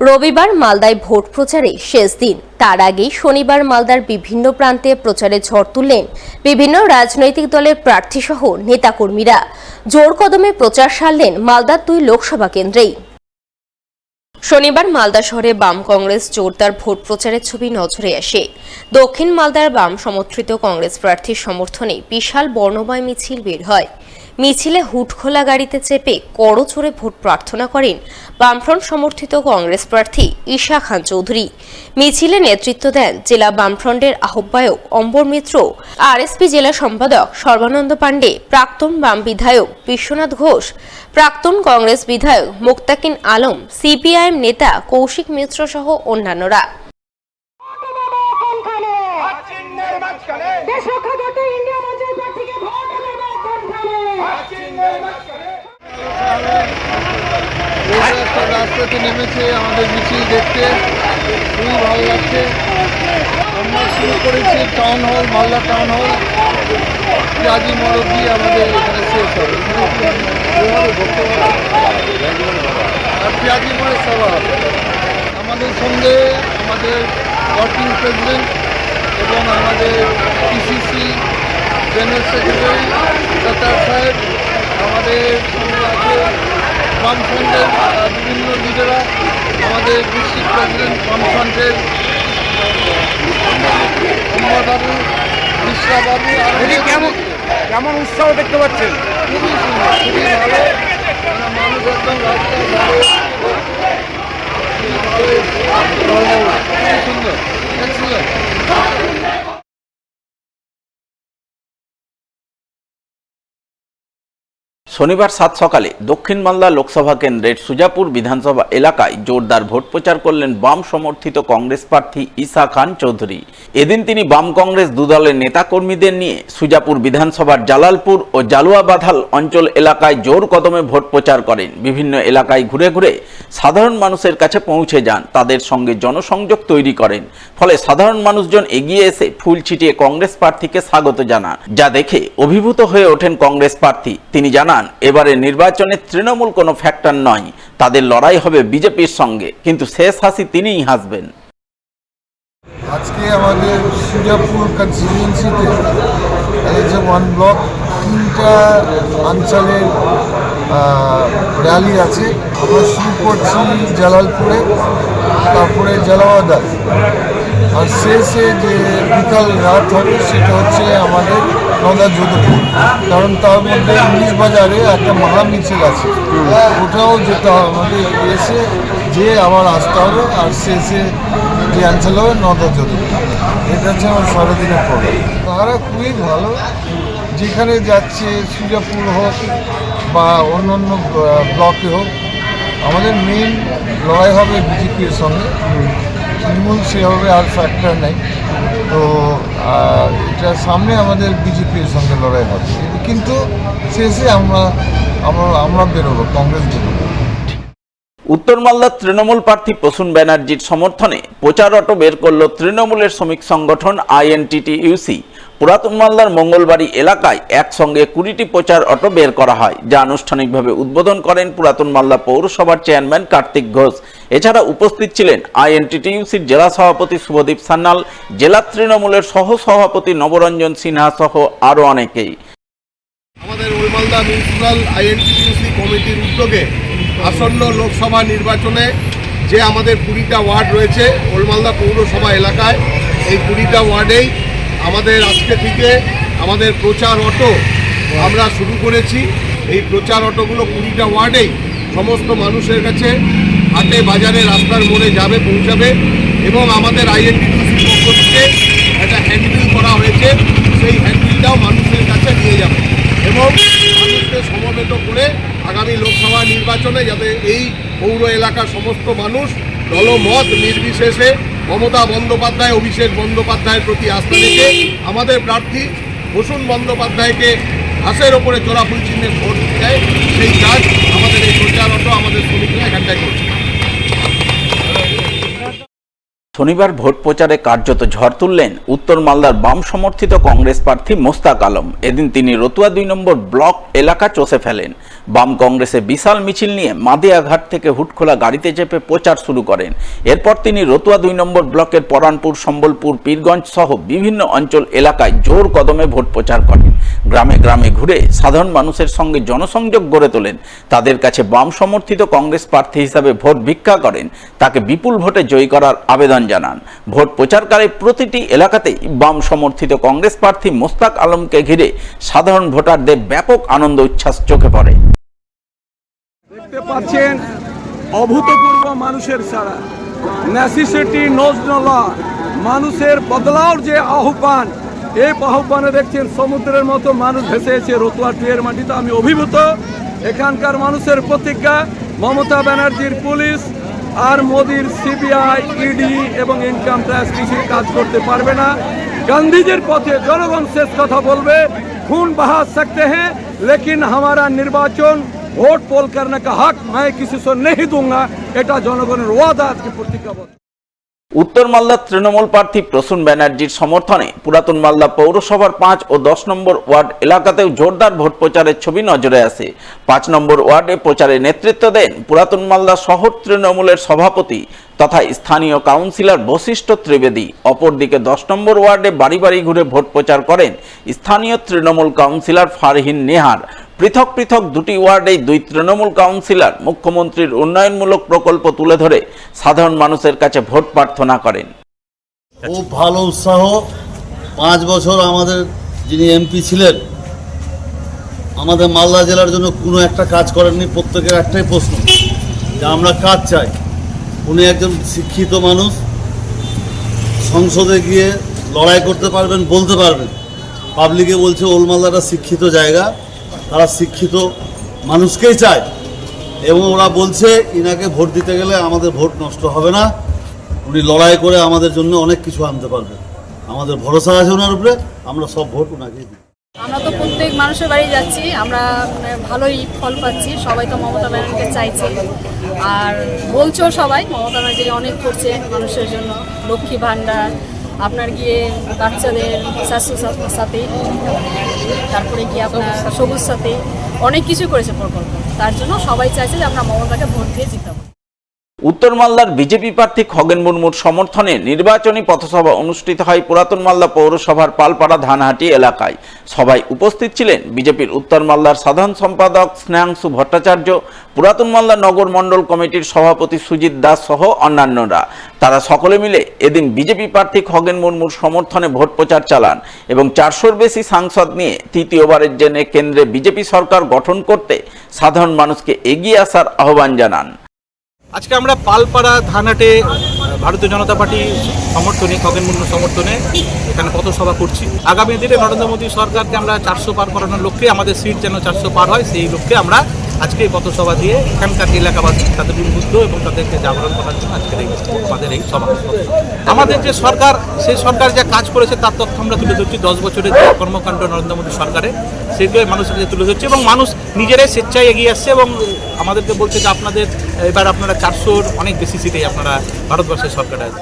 রবিবার মালদায় ভোট প্রচারে শেষ দিন। তার আগেই শনিবার মালদার বিভিন্ন প্রান্তে প্রচারে ঝড় তুললেন বিভিন্ন রাজনৈতিক দলের প্রার্থী সহ নেতাকর্মীরা। জোর কদমে প্রচার সারলেন মালদার 2 লোকসভা কেন্দ্রেই। শনিবার মালদা শহরে বাম কংগ্রেস জোরদার ভোট প্রচারের ছবি নজরে আসে। দক্ষিণ মালদার বাম সমর্থিত কংগ্রেস প্রার্থীর সমর্থনে বিশাল বর্ণময় মিছিল বের হয়। মিছিলে হুটখোলা গাড়িতে চেপে করজোড়ে ভোট প্রার্থনা করেন বামফ্রন্ট সমর্থিত কংগ্রেস প্রার্থী ঈশা খান চৌধুরী। মিছিলে নেতৃত্ব দেন জেলা বামফ্রন্টের আহ্বায়ক অম্বর মিত্র, আরএসপি জেলা সম্পাদক সর্বানন্দ পাণ্ডে, প্রাক্তন বাম বিধায়ক বিশ্বনাথ ঘোষ, প্রাক্তন কংগ্রেস বিধায়ক মুক্তাকিন আলম, সিপিআইএম নেতা কৌশিক মিত্র সহ অন্যান্যরা। রাস্তাতে নেমেছে আমাদের মিছিল দেখতে, খুবই ভালো লাগছে। আমরা শুরু করেছি town hall, Malda town hall, পিয়াজি মোড় দিয়ে আমাদের এখানে শেষ হবে। আর পিয়াজি মোড়ে সভা হবে। আমাদের সঙ্গে আমাদের ওয়ার্কিং প্রেসিডেন্ট এবং আমাদের পিসিসি জেনারেল সেক্রেটারি সত্তার সাহেব, আমাদের সঙ্গে আছে বামফ্রন্টের বিভিন্ন লিডাররা, আমাদের ডিস্ট্রিক্ট প্রেসিডেন্ট বামফ্রন্টের অম্বরবাবু, মিশ্রাবাবু। কেমন উৎসাহ দেখতে পাচ্ছেন? খুবই সুন্দর, খুবই ভালো। মানুষ একদম রাস্তায় ভালো, খুবই সুন্দর, এক্সিলেন্ট। শনিবার 7 সকালে দক্ষিণ মালদা লোকসভা কেন্দ্রের সুজাপুর বিধানসভা এলাকায় জোরদার ভোট প্রচার করলেন বাম সমর্থিত কংগ্রেস প্রার্থী ঈশা খান চৌধুরী। এদিন তিনি বাম কংগ্রেস দুদলের নেতাকর্মীদের নিয়ে সুজাপুর বিধানসভার জালালপুর ও জালুয়াবাধাল অঞ্চল এলাকায় জোর কদমে ভোট প্রচার করেন। বিভিন্ন এলাকায় ঘুরে ঘুরে সাধারণ মানুষের কাছে পৌঁছে যান, তাদের সঙ্গে জনসংযোগ তৈরি করেন। ফলে সাধারণ মানুষজন এগিয়ে এসে ফুল ছিটিয়ে কংগ্রেস প্রার্থীকে স্বাগত জানান, যা দেখে অভিভূত হয়ে ওঠেন কংগ্রেস প্রার্থী। তিনি জানান, এবারে নির্বাচনে তৃণমূল কোনো ফ্যাক্টর নয়, তাদের লড়াই হবে বিজেপির সঙ্গে, কিন্তু শেষ হাসি তিনিই হাসবেন। আজকে আমাদের সুজাপুর কনস্টিটিউয়েন্সিতে ওয়ান ব্লক 3টা অঞ্চলের র্যালি আছে। আমরা শুরু করছি জালালপুরে, তারপরে জালাওয়াদাল, আর শেষে যে বিকাল রাত হবে সেটা হচ্ছে আমাদের নদা যোধপুর। কারণ তার মধ্যে ইংলিশ বাজারে একটা মহা মিছিল আছে, ওটাও যেতে হবে আমাদের, এসে যে আবার আসতে হবে। আর শেষে যে অঞ্চল হবে নদা যোধপুর। এটা হচ্ছে আমার সারাদিনের প্রোগ্রাম। তারা খুবই ভালো, যেখানে যাচ্ছে সুজাপুর হোক বা অন্যান্য ব্লকে হোক, আমাদের মেইন লড়াই হবে বিজেপির সঙ্গে। তৃণমূল সেভাবে আর ফ্যাক্টর নেই, তো এটা সামনে আমাদের বিজেপির সঙ্গে লড়াই হবে, কিন্তু শেষে আমরা বেরোবো, কংগ্রেস বেরোবো। উত্তর মালদার তৃণমূল প্রার্থী প্রসূন ব্যানার্জির সমর্থনে প্রচার অটো বের করল তৃণমূলের শ্রমিক সংগঠন আইএনটিটিইউসি। পুরাতন মালদার মঙ্গলবাড়ি এলাকায় একসঙ্গে 20টি প্রচার অটো বের করা হয়, যা আনুষ্ঠানিকভাবে উদ্বোধন করেন পুরাতন মালদা পৌরসভার চেয়ারম্যান কার্তিক ঘোষ। এছাড়া উপস্থিত ছিলেন আইএনটিটিইউসির জেলা সভাপতি শুভদীপ সান্যাল, জেলা তৃণমূলের সহ সভাপতি নবরঞ্জন সিনহা সহ আরও অনেকেই। আমাদের ওল্ড মালদা মিউনিসিপ্যাল আইএনটিটিইউসি কমিটির উদ্যোগে আসন্ন লোকসভা নির্বাচনে যে আমাদের 20টা ওয়ার্ড রয়েছে ওল্ড মালদা পৌরসভা এলাকায়, এই 20টা ওয়ার্ডেই আমাদের আজকে থেকে আমাদের প্রচার অটো আমরা শুরু করেছি। এই প্রচার অটোগুলো 20টা ওয়ার্ডেই সমস্ত মানুষের কাছে হাটে বাজারে রাস্তার মোড়ে যাবে, পৌঁছাবে। এবং আমাদের আইএনটিটিইউসির পক্ষ থেকে একটা হ্যান্ডবিল করা হয়েছে, সেই হ্যান্ডবিলটাও মানুষের কাছে নিয়ে যাবে এবং মানুষকে সমবেত করে আগামী লোকসভা নির্বাচনে যাতে এই পৌর এলাকার সমস্ত মানুষ দলমত নির্বিশেষে মমতা বন্দ্যোপাধ্যায়, অভিষেক বন্দ্যোপাধ্যায়ের প্রতি আস্থা রেখে আমাদের প্রার্থী প্রসূন বন্দ্যোপাধ্যায়কে ঘাসের ওপরে চোরা ফুল চিহ্নে ভোট দেয়, সেই কাজ আমাদের এই প্রচার অটো আমাদের শ্রমিকরা এখানটায় করছে। শনিবার ভোট প্রচারে কার্যত ঝড় তুললেন উত্তর মালদার বাম সমর্থিত কংগ্রেস প্রার্থী মোস্তাক আলম। এদিন তিনি রতুয়া 2 নম্বর ব্লক এলাকা চষে ফেলেন। বাম কংগ্রেসে বিশাল মিছিল নিয়ে মাদিয়াঘাট থেকে হুটখোলা গাড়িতে চেপে প্রচার শুরু করেন। এরপর তিনি রতুয়া 2 নম্বর ব্লকের পরানপুর, সম্বলপুর, পীরগঞ্জ সহ বিভিন্ন অঞ্চল এলাকায় জোর কদমে ভোট প্রচার করেন। গ্রামে গ্রামে ঘুরে সাধারণ মানুষের সঙ্গে জনসংযোগ গড়ে তোলেন। তাদের কাছে বাম সমর্থিত কংগ্রেস প্রার্থী হিসাবে ভোট ভিক্ষা করেন। তাকে বিপুল ভোটে জয়ী করার আবেদন জানান। ভোট প্রচারকালে প্রতিটি এলাকাতেই বাম সমর্থিত কংগ্রেস প্রার্থী মোস্তাক আলমকে ঘিরে সাধারণ ভোটারদের ব্যাপক আনন্দ উচ্ছ্বাস চোখে পড়ে। দেখতে পাচ্ছেন অভূতপূর্ব মানুষের সারা, নেসেসিটি নোজ নো ল, মানুষের বদলাওর যে আহ্বান, এই আহ্বানে দেখছেন সমুদ্রের মতো মানুষ ভেসে এসে রতুয়া 2 এর মাটিতে। আমি অভিভূত। এখানকার মানুষের প্রতিজ্ঞা, মমতা ব্যানার্জির পুলিশ আর মোদির সিবিআই, ইডি এবং ইনকাম ট্যাক্স কিছুই কাজ করতে পারবে না। গান্ধীজির পথে জনগণ শেষ কথা বলবে, खून बहा सकते हैं लेकिन हमारा निर्वाचन वोट पोल करने का हक मैं किसी से नहीं दूंगा। এটা জনগণের ওয়াদা, আজকে প্রতিজ্ঞাবদ্ধ। উত্তর মালদার তৃণমূল প্রার্থী প্রসূন ব্যানার্জির সমর্থনে পুরাতন মালদা পৌরসভার 5 ও 10 নম্বর ওয়ার্ড এলাকাতেও জোরদার ভোট প্রচারের ছবি নজরে আসে। 5 নম্বর ওয়ার্ডে প্রচারে নেতৃত্ব দেন পুরাতন মালদা শহর তৃণমূলের সভাপতি তথা স্থানীয় কাউন্সিলর বশিষ্ঠ ত্রিবেদী। অপরদিকে 10 নম্বর ওয়ার্ডে বাড়ি বাড়ি ঘুরে ভোট প্রচার করেন স্থানীয় তৃণমূল কাউন্সিলর ফারহিন নেহার। পৃথক পৃথক 2টি ওয়ার্ডেই 2 তৃণমূল কাউন্সিলর মুখ্যমন্ত্রীর উন্নয়নমূলক প্রকল্প তুলে ধরে সাধারণ মানুষের কাছে ভোট প্রার্থনা করেন। খুব ভালো উৎসাহ। 5 বছর আমাদের যিনি এমপি ছিলেন, আমাদের মালদা জেলার জন্য কোনো একটা কাজ করেননি। প্রত্যেকের একটাই প্রশ্ন যে আমরা কাজ চাই। উনি একজন শিক্ষিত মানুষ, সংসদে গিয়ে লড়াই করতে পারবেন, বলতে পারবেন। পাবলিকে বলছে ওল্ড মালদাটা শিক্ষিত জায়গা, তারা শিক্ষিত মানুষকেই চায় এবং ওরা বলছে ইনাকে ভোট দিতে গেলে আমাদের ভোট নষ্ট হবে না, উনি লড়াই করে আমাদের জন্য অনেক কিছু আনতে পারবেন। আমাদের ভরসা আছে ওনার উপরে, আমরা সব ভোট ওনাকেই দিই। আমরা তো প্রত্যেক মানুষের বাড়ি যাচ্ছি, আমরা ভালোই ফল পাচ্ছি। সবাই তো মমতা ব্যানার্জিকে চাইছে আর বলছেও সবাই মমতা ব্যানার্জি অনেক করছে মানুষের জন্য। লক্ষ্মী ভাণ্ডার, আপনার গিয়ে বাচ্চাদের স্বাস্থ্য সাথী, তারপরে গিয়ে আপনার সবুজ সাথী, অনেক কিছু করেছে প্রকল্প। তার জন্য সবাই চাইছে যে আমরা মমতাকে ভোট দিয়ে জিতাবো। উত্তর মালদার বিজেপি প্রার্থী খগেন মুর্মুর সমর্থনে নির্বাচনী পথসভা অনুষ্ঠিত হয় পুরাতন মালদা পৌরসভার পালপাড়া ধানহাটি এলাকায়। সভায় উপস্থিত ছিলেন বিজেপির উত্তর মালদার সাধারণ সম্পাদক স্নেহাংশু ভট্টাচার্য, পুরাতন মালদা নগর মণ্ডল কমিটির সভাপতি সুজিত দাস সহ অন্যান্যরা। তারা সকলে মিলে এদিন বিজেপি প্রার্থী খগেন মুর্মুর সমর্থনে ভোট প্রচার চালান এবং 400-র বেশি সাংসদ নিয়ে তৃতীয়বারের জন্য কেন্দ্রে বিজেপি সরকার গঠন করতে সাধারণ মানুষকে এগিয়ে আসার আহ্বান জানান। আজকে আমরা পালপাড়া ধানহাটে ভারতীয় জনতা পার্টি সমর্থনে, খগেন মুর্মুর সমর্থনে এখানে পথসভা করছি। আগামী দিনে নরেন্দ্র মোদী সরকারকে আমরা 400 পার করানোর লক্ষ্যে, আমাদের সিট যেন 400 পার হয় সেই লক্ষ্যে আমরা আজকে এই পথসভা দিয়ে এখানকার এলাকাবাসী তাদের উদ্বুদ্ধ এবং তাদেরকে জাগরণ করার জন্য আজকের আমাদের এই সভা। আমাদের যে সরকার, সেই সরকার যা কাজ করেছে তার তথ্য আমরা তুলে ধরছি। 10 বছরের যে কর্মকাণ্ড নরেন্দ্র মোদী সরকারের, সেগুলো মানুষের কাছে তুলে ধরছি এবং মানুষ নিজেরাই স্বেচ্ছায় এগিয়ে আসছে এবং আমাদেরকে বলছে যে আপনাদের এবার আপনারা 400-র অনেক বেশি সিটেই আপনারা ভারতবর্ষের সরকারে আছে।